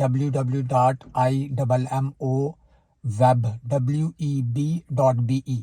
www.immoweb.be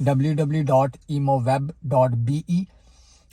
www.immoweb.be،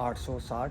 860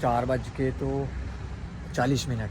4:40.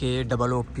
KOOP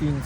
3